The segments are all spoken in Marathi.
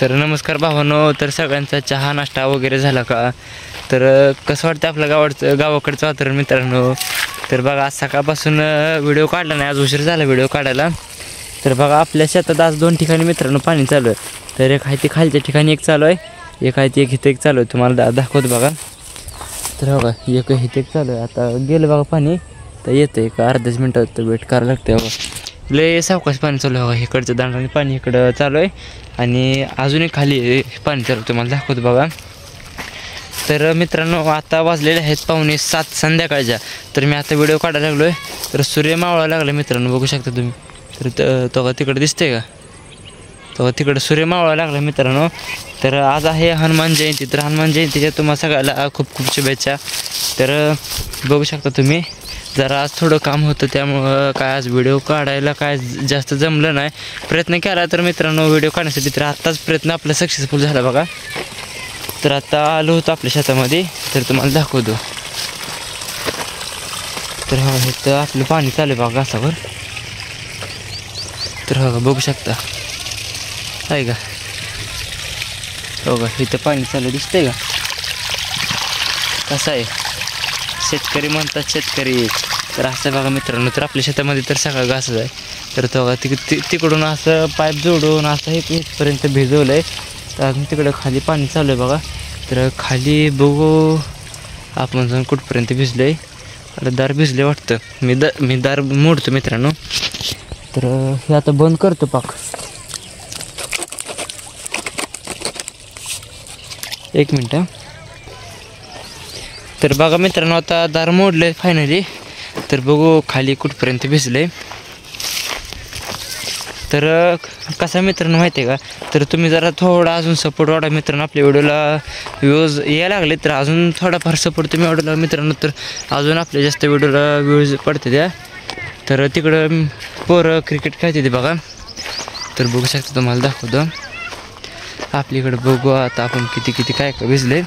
तर नमस्कार भावांनो. तर सगळ्यांचा चहा नाश्ता वगैरे झाला का? तर कसं वाटतं आपलं गावाकडचं वातावरण मित्रांनो? तर बघा आज सकाळपासून व्हिडिओ काढला नाही, आज उशीर झाला व्हिडिओ काढायला. तर बघा आपल्या शेतात आज 2 ठिकाणी मित्रांनो पाणी चालू आहे. तर एक आहे ते खालच्या ठिकाणी एक चालू आहे, एक आहे ते इथं एक चालू आहे. तुम्हाला दाखवतो बघा. तर बघा एक इथं एक चालू आहे. आता गेलं बघा पाणी, तर येतं एक अर्ध्याच मिनटात वेट करावं लागतं. बघा लय सावकाश पाणी चालू आहे. बघा इकडचं दांडाने पाणी इकडं चालू आहे आणि अजूनही खाली पाणी चालू तुम्हाला दाखवतो बघा. तर मित्रांनो आता वाजलेले आहेत 6:45 संध्याकाळच्या. तर मी आता व्हिडिओ काढायला लागलो आहे. तर सूर्य मावळायला लागला मित्रांनो, बघू शकता तुम्ही. तर तो तिकडे दिसते का? तो तिकडे सूर्य मावळायला लागला मित्रांनो. तर आज आहे हनुमान जयंती. तर हनुमान जयंतीच्या तुम्हाला सगळ्याला खूप खूप शुभेच्छा. तर बघू शकता तुम्ही, जरा आज थोडं काम होतं त्यामुळं काय आज व्हिडिओ काढायला काय जास्त जमलं नाही. प्रयत्न केला तर मित्रांनो व्हिडिओ काढण्यासाठी. तर आत्ताच प्रयत्न आपला सक्सेसफुल झाला बघा. तर आता आलो होतो आपल्या शेतामध्ये, तर तुम्हाला दाखवतो. तर हा इथं आपलं पाणी चालू आहे बघा घासावर. तर हो बघू शकता आहे का? हो का, इथं पाणी चालू दिसतंय का? कसं आहे, शेतकरी म्हणतात शेतकरी. तर असं बघा मित्रांनो, तर आपल्या शेतामध्ये तर सगळा घासच आहे. तर तो तिकडून असं पाईप जोडून असं इथपर्यंत भिजवलं आहे. तर अजून तिकडं खाली पाणी चालू आहे बघा. तर खाली बघू आपण जाऊन कुठपर्यंत भिजलं आहे. आता दार भिजले वाटतं. मी दार मोडतो मित्रांनो. तर हे आता बंद करतो पाक. एक मिनटं. तर बघा मित्रांनो आता दार मोडलं आहे फायनली. तर बघू खाली कुठपर्यंत भिजलं आहे. तर कसा मित्रांनो माहिती आहे का? तर तुम्ही जरा थोडा अजून सपोर्ट वाढा मित्रांनो. आपल्या व्हिडिओला व्ह्यूज यायला लागले तर अजून थोडाफार सपोर्ट तुम्ही वाढवला मित्रांनो, तर अजून आपल्या जास्त व्हिडिओला व्ह्यूज पडते त्या. तर तिकडं पोरं क्रिकेट खेळते ते बघा. तर बघू शकता तुम्हाला दाखवतो. आपल्याकडे बघू आता आपण किती काय भिजले.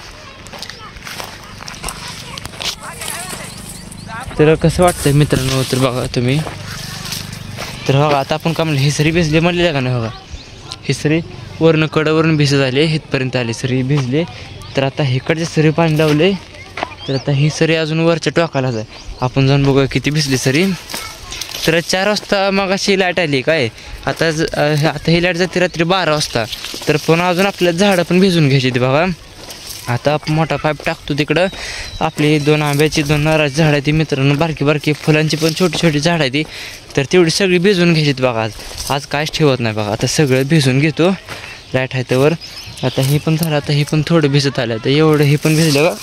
तर कसं वाटतंय मित्रांनो? तर बघा तुम्ही. तर बघा आता आपण का म्हणलं हिसरी भिजली म्हणलेलं का नाही? बघा हिसरी वरनं कडावरून भिजत आले, इथपर्यंत आले सरी भिजले. तर आता इकडचे सरी पाणी लावले. तर आता ही सरी अजून वरच्या टोकालाच आहे. आपण जाऊन बघूया किती भिजली सरी. तर 4 वाजता मग अशी लाईट आली काय. आता ही लाईट जाते रात्री 12 वाजता. तर पुन्हा अजून आपल्याला झाडं पण भिजून घ्यायची ती बघा. आता मोठा पाईप टाकतो तिकडं. आपली 2 आंब्याची 2 नारळाची झाडं आहे ती मित्रांनो, बारकी फुलांची पण छोटी झाडं आहे ती. तर तेवढी सगळी भिजून घ्यायची बघा. आज काहीच ठेवत नाही बघा. आता सगळं भिजून घेतो. लाईट आहे त्यावर. आता हे पण झालं, आता हे पण थोडं भिजत आलं. तर एवढं हे पण भिजलं का?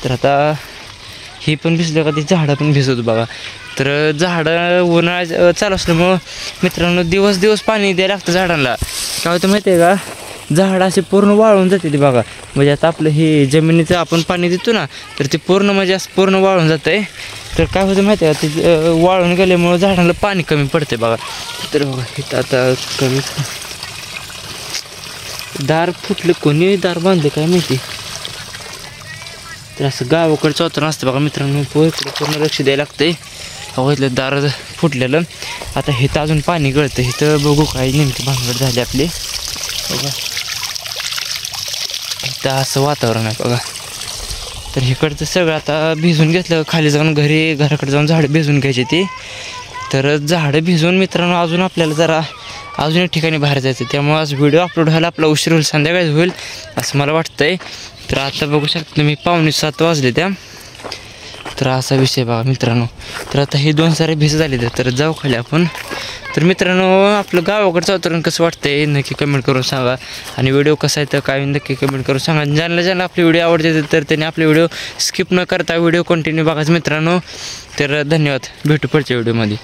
तर आता ही पण भिजलं का ती झाडं पण भिजवतो बघा. तर झाडं उन्हाळ्यात चालू असल्यामुळं मित्रांनो दिवस पाणी द्यायला लागतं झाडांना. काय होतं माहिती आहे का? झाडं असे पूर्ण वाळून जाते ती बघा. म्हणजे आता आपलं हे जमिनीचं आपण पाणी देतो ना, तर ते पूर्ण म्हणजे असं पूर्ण वाळून जातं आहे. तर काय होतं माहिती आहे का? ते वाळून गेल्यामुळं झाडांना पाणी कमी पडते बघा. तर बघा इथं आता कमी दार फुटले, कोणी दार बांधले काय माहिती. तर असं गावाकडचं वातावरण असतं बघा मित्रांनो. इकडे पूर्ण लक्ष द्यायला लागतंय. इथलं दार फुटलेलं. आता इथं अजून पाणी गळतं. इथं बघू काय नेमकी भानगड झाली आपली बघा. इथं असं वातावरण आहे बघा. तर इकडचं सगळं आता भिजून घेतलं. खाली जाऊन घराकडे जाऊन झाडं भिजून घ्यायची ती. तर झाडं भिजून मित्रांनो अजून आपल्याला जरा अजून एक ठिकाणी बाहेर जायचं. त्यामुळे आज व्हिडिओ अपलोड व्हायला आपला उशीर होईल, संध्याकाळी होईल असं मला वाटतंय. तर आता बघू शकता तुम्ही 6:45 वाजले त्या. तर असा विषय बघा मित्रांनो. तर आता हे 2 सारे भिजत आले. तर जाऊ खाली आपण. तर मित्रांनो आपलं गावाकडचं वातावरण कसं वाटतंय नक्की कमेंट करून सांगा. आणि व्हिडिओ कसा आहे तर काय नक्की कमेंट करून सांगा. ज्यांना आपली व्हिडिओ आवडते तर त्यांनी आपले व्हिडिओ स्किप न करता व्हिडिओ कंटिन्यू बघाच मित्रांनो. तर धन्यवाद. भेटू पुढच्या व्हिडिओमध्ये.